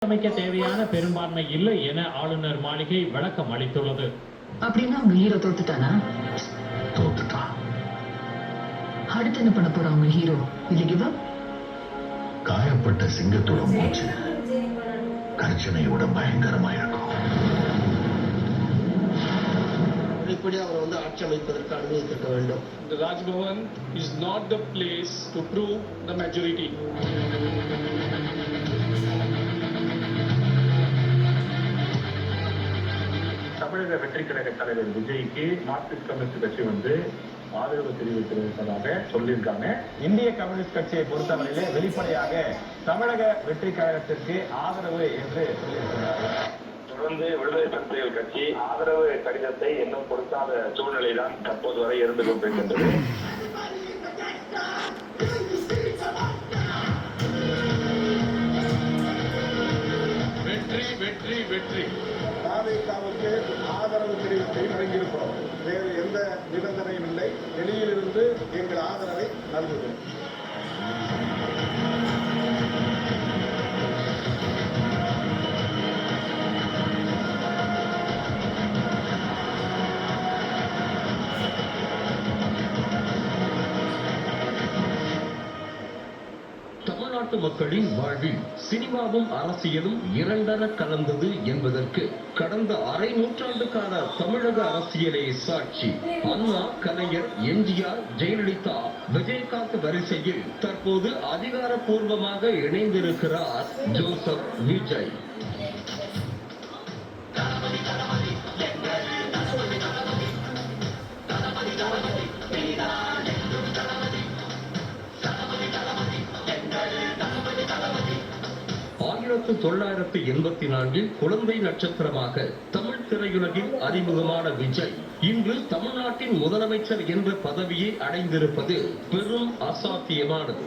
அமைக்க தேவையான பெரும்பான்மை இல்லை என ஆளுநர் மாளிகை விளக்கம் அளித்துள்ளது. அப்படின்னா அவங்க ஹீரோ தோத்துட்டானா? தோத்துட்டான். அடுத்து என்ன பண்ண போறான் அவங்க ஹீரோ? இல்லையா காயப்பட்ட சிங்கத்தோட மூச்சு கர்ச்சனையோட பயங்கரமா இருக்கும். இப்படி அவரை ஆட்சி அமைப்பதற்கு அனுமதித்திருக்க வேண்டும். The Raj Bhavan is not the place to prove the majority. தமிழக வெற்றி கழக தலைவர் விஜய்க்கு மார்க்சிஸ்ட் கம்யூனிஸ்ட் கட்சி ஆதரவு தெரிவித்திருப்பதாக சொல்லியிருக்காங்க. இந்திய கம்யூனிஸ்ட் கட்சியை பொறுத்தவரையிலே வெளிப்படையாக தமிழக வெற்றி கழகத்திற்கு ஆதரவு என்று சொல்லியிருக்கிறார்கள். தொடர்ந்து விடுதலை சிறுத்தைகள் கட்சி ஆதரவு கடிதத்தை இன்னும் கொடுக்காத சூழ்நிலைதான் தற்போது வரை இருந்து கொண்டிருக்கின்றது. வெற்றி வெற்றி வெற்றி. தாவேகாவுக்கு ஆதரவு தெரிவித்தை வழங்கியிருக்கிறோம். வேறு எந்த நிபந்தனையும் இல்லை. வெளியிலிருந்து எங்கள் ஆதரவை நல்குகிறோம். தமிழ்நாட்டு மக்களின் வாழ்வில் சினிமாவும் அரசியலும் இரண்டர கலந்தது என்பதற்கு கடந்த அரை நூற்றாண்டுக்கான தமிழக அரசியலே சாட்சி. அண்ணா, கலைஞர், எம்ஜிஆர், ஜெயலலிதா, விஜயகாந்த் வரிசையில் தற்போது அதிகாரப்பூர்வமாக இணைந்திருக்கிறார் ஜோசப் விஜய். ஆயிரத்து 1984 குழந்தை நட்சத்திரமாக தமிழ் திரையுலகில் அறிமுகமான விஜய் இன்று தமிழ்நாட்டின் முதலமைச்சர் என்ற பதவியை அடைந்திருப்பது பெரும் அசாத்தியமானது.